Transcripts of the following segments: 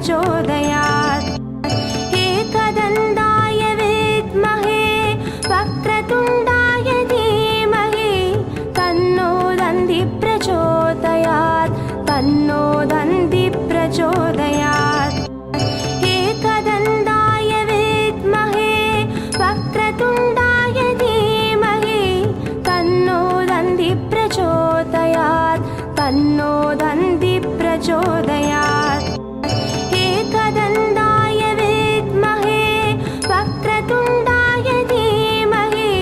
प्रचोदयात्। एकदन्ताय विद्महे वक्रतुण्डाय धीमहि तन्नो दन्ति प्रचोदयात्। तन्नो दन्ति प्रचोदयात्। एकदन्ताय विद्महे वक्रतुण्डाय धीमहि तन्नो दन्ति प्रचोदयात्। तन्नो दन्ति प्रचोदयात्। एकदन्ताय विद्महे वक्रतुण्डाय धीमहि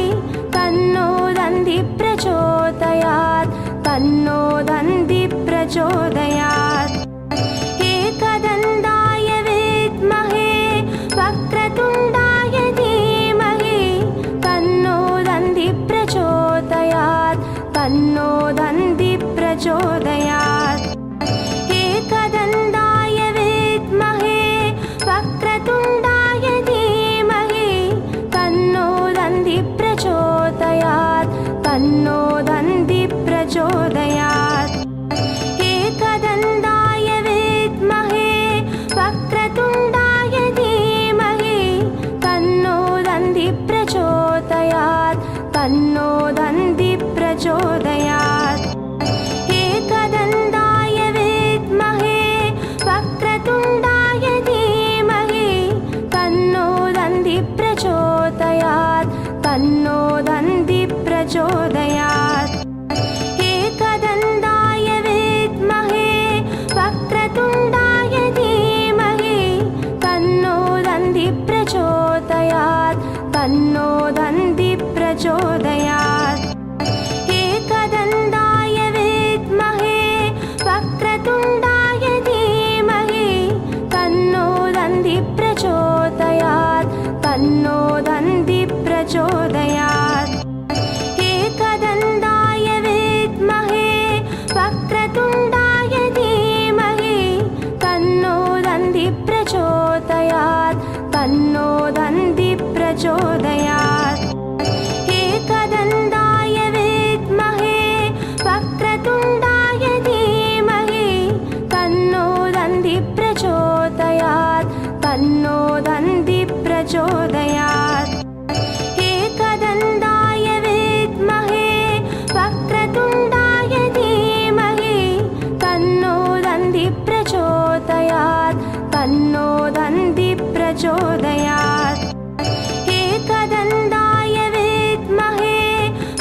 तन्नो दन्ति प्रचोदयात्। तन्नो दन्ति प्रचोदयात्। एकदन्ताय विद्महे वक्रतुण्डाय धीमहि तन्नो दन्ति प्रचोदयात्। तन्नो दन्ति प्रचोदयात्। एकदन्ताय विद्महे वक्रतुण्डाय धीमहि तन्नो दन्ति प्रचोदयात्। तन्नो दन्ति प्रचोदयात्। एकदन्ताय विद्महे वक्रतुण्डाय धीमहि तन्नो दन्ति प्रचोदयात्। तन्नो दन्ति प्रचोदयात्। एकदन्ताय विद्महे वक्रतुण्डाय धीमहि तन्नो दन्ति प्रचोदयात्। तन्नो दन्ति प्रचोदयात्। एकदन्ताय विद्महे वक्रतुण्डाय धीमहि तन्नो दन्ति प्रचोदयात्। तन्नो दन्ति प्रचोदयात्। एकदन्ताय विद्महे वक्रतुण्डाय धीमहि तन्नो दन्ति प्रचोदयात्। तन्नो दन्ति प्रचोदयात्। एकदन्ताय विद्महे वक्रतुण्डाय धीमहि तन्नो दन्ति प्रचोदयात्। तन्नो दन्ति प्रचोदयात्। एकदन्ताय विद्महे वक्रतुण्डाय धीमहि तन्नो दन्ति प्रचोदयात्। तन्नो दन्ति प्रचोदयात्। एकदन्ताय विद्महे वक्रतुण्डाय धीमहि तन्नो दन्ति प्रचोदयात्। तन्नो दन्ति प्रचोदयात्। एकदन्ताय विद्महे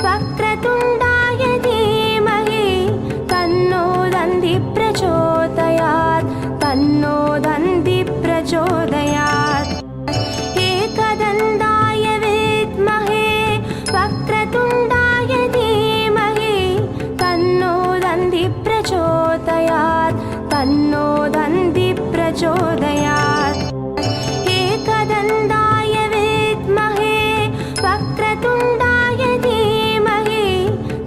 वक्रतुण्डाय धीमहि तन्नो दन्ति प्रचोदयात्। तन्नो दन्ति प्रचोदयात्। एकदन्ताय विद्महे वक्रतुण्डाय धीमहि तन्नो दन्ति प्रचोदयात्। तन्नो दन्ति प्रचोदयात्। एकदन्ताय विद्महे वक्रतुण्डाय धीमहि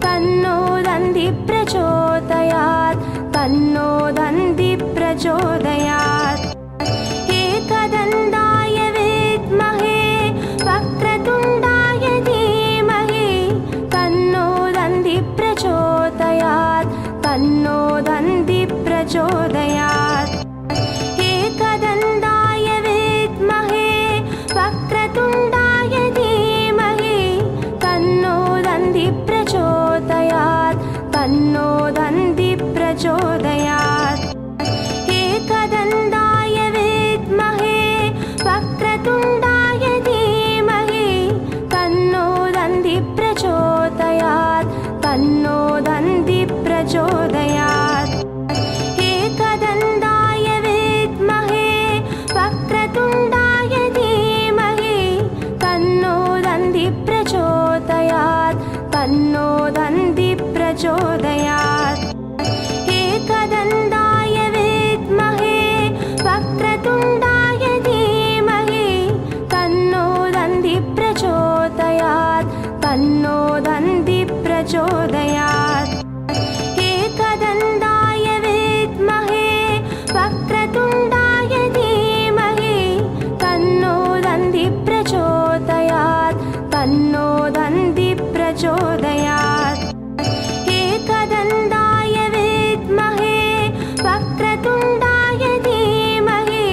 तन्नो दन्ति प्रचोदयात्। तन्नो दन्ति प्रचोदयात्। एकदन्ताय विद्महे वक्रतुण्डाय धीमहि तन्नो दन्ति प्रचोदयात्। तन्नो दन्ति प्रचोदयात्। एकदन्ताय विद्महे वक्रतुण्डाय धीमहि तन्नो दन्ति प्रचोदयात्। तन्नो दन्ति प्रचोदयात्। एकदन्ताय विद्महे वक्रतुण्डाय धीमहि तन्नो दन्ति प्रचोदयात्। तन्नो दन्ति प्रचोदयात्। एकदन्ताय विद्महे वक्रतुण्डाय धीमहि तन्नो दन्ति प्रचोदयात्। तन्नो दन्ति प्रचोदयात्। एकदन्ताय विद्महे वक्रतुण्डाय धीमहि तन्नो दन्ति प्रचोदयात्। तन्नो दन्ति प्रचोदयात्। एकदन्ताय विद्महे वक्रतुण्डाय धीमहि तन्नो दन्ति प्रचोदयात्। तन्नो दन्ति प्रचोदयात्। एकदन्ताय विद्महे वक्रतुण्डाय धीमहि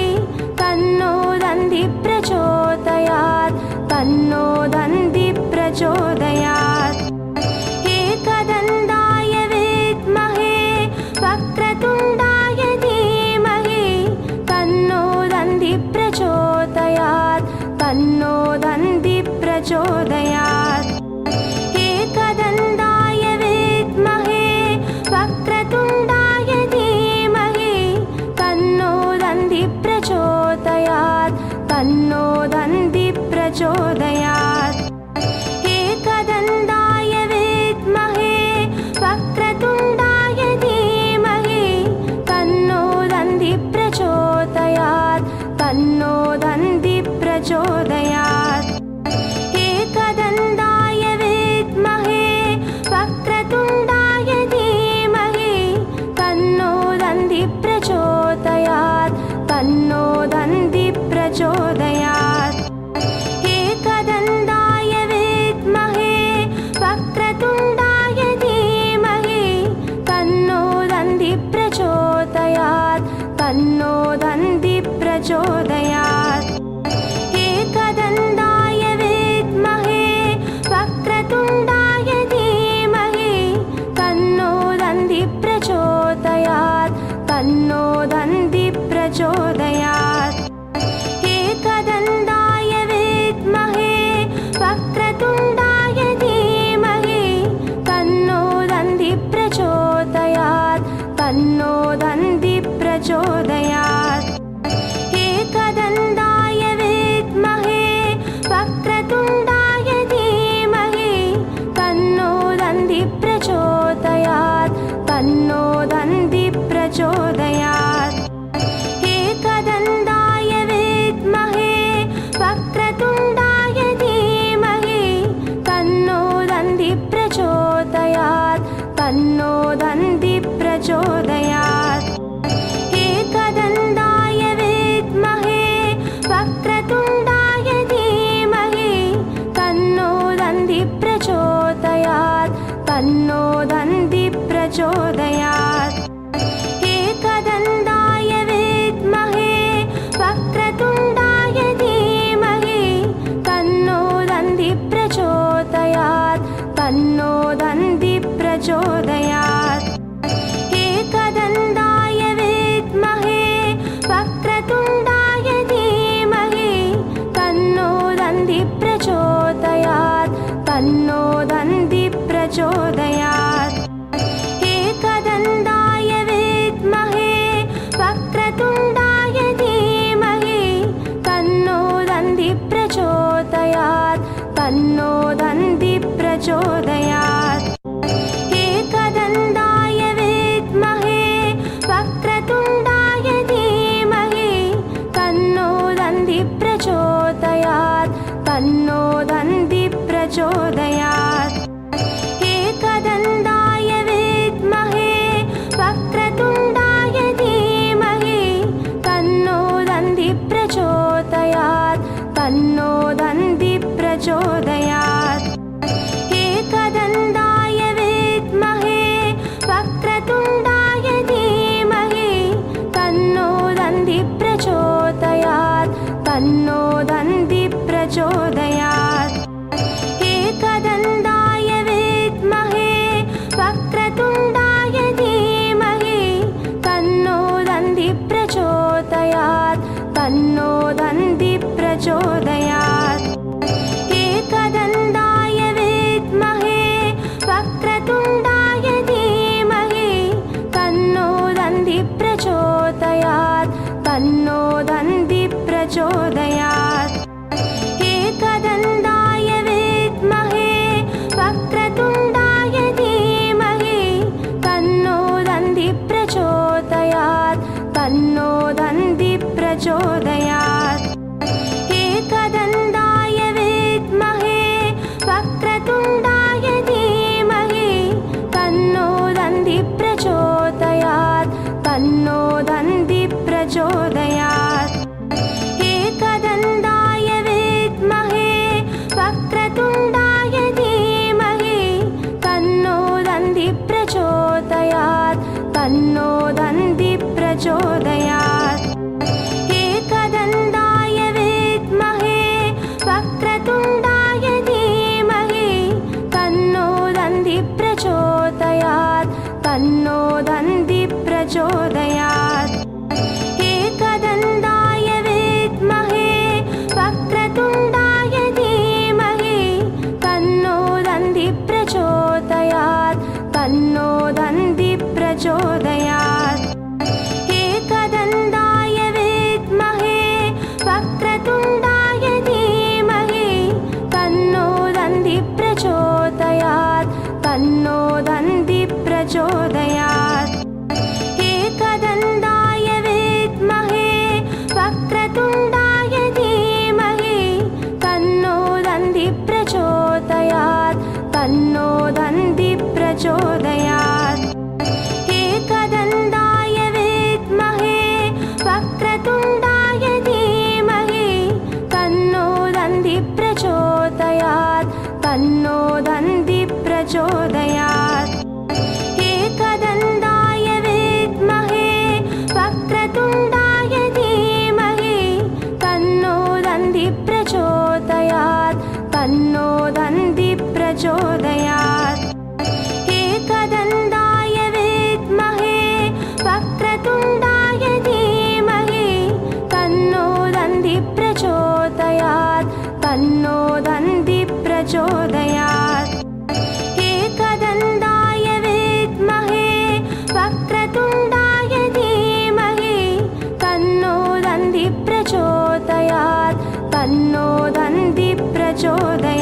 प्रचोदयात् एकदन्ताय विद्महे वक्रतुण्डाय धीमहि तन्नो दन्ति प्रचोदयात् तन्नो दन्ति प्रचोदयात् एकदन्ताय विद्महे वक्रतुण्डाय धीमहि तन्नो दन्ति प्रचोदयात् तन्नो दन्ति प्रचोदयात् एकदन्ताय विद्महे वक्रतुण्डाय धीमहि तन्नो दन्ति प्रचोदयात् तन्नो दन्ति प्रचोदयात् एकदन्ताय विद्महे वक्रतुण्डाय धीमहि तन्नो दन्ति प्रचोदयात् तन्नो दन्ति प्रचोदयात् एकदन्ताय विद्महे वक्रतुण्डाय धीमहि तन्नो दन्ति प्रचोदयात् तन्नो दन्ति प्रचोदयात् एकदन्ताय विद्महे वक्रतुण्डाय धीमहि तन्नो दन्ति प्रचोदयात् तन्नो दन्ति प्रचोदयात् एकदन्ताय विद्महे वक्रतुण्डाय धीमहि तन्नो दन्ति प्रचोदयात् तन्नो दन्ति प्रचोदयात् एकदन्ताय विद्महे वक्रतुण्डाय धीमहि तन्नो दन्ति प्रचोदयात् तन्नो दन्ति प्रचोदयात् एकदन्ताय विद्महे वक्रतुण्डाय धीमहि तन्नो दन्ति प्रचोदयात् तन्नो दन्ति प्रचोदयात् एकदन्ताय विद्महे वक्रतुण्डाय धीमहि तन्नो दन्ति प्रचोदयात् तन्नो दन्ति प्रचोदयात् एकदन्ताय विद्महे वक्रतुण्डाय धीमहि तन्नो दन्ति प्रचोदयात् तन्नो दन्ति प्रचोदयात् एकदन्ताय विद्महे वक्रतुण्डाय धीमहि तन्नो दन्ति प्रचोदयात् तन्नो दन्ति प्रचोदयात् एकदन्ताय विद्महे वक्रतुण्डाय धीमहि तन्नो दन्ति प्रचोदयात् तन्नो दन्ति प्रचोदयात् एकदन्ताय विद्महे वक्रतुण्डाय धीमहि तन्नो दन्ति प्रचोदयात् तन्नो दन्ति प्रचोदयात् एकदन्ताय विद्महे वक्रतुण्डाय धीमहि तन्नो दन्ति प्रचोदयात् तन्नो दन्ति प्रचोदयात् एकदन्ताय विद्महे वक्रतुण्डाय धीमहि तन्नो दन्ति प्रचोदयात् तन्नो दन्ति प्रचोदयात् एकदन्ताय विद्महे वक्रतुण्डाय धीमहि तन्नो दन्ति प्रचोदयात् तन्नो दन्ति प्रचोदयात् एकदन्ताय विद्महे वक्रतुण्डाय धीमहि तन्नो दन्ति प्रचोदयात् तन्नो दन्ति प्रचोदयात् एकदन्ताय विद्महे वक्रतुण्डाय धीमहि तन्नो दन्ति प्रचोदयात् तन्नो दन्ति प्रचोदयात् एकदन्ताय विद्महे वक्रतुण्डाय धीमहि तन्नो दन्ति प्रचोदयात् तन्नो दन्ति प्रचोदयात् एकदन्ताय विद्महे वक्रतुण्डाय धीमहि तन्नो दन्ति प्रचोदयात् तन्नो दन्ति प्रचोदयात् एकदन्ताय विद्महे वक्रतुण्डाय धीमहि प्रचोदयात्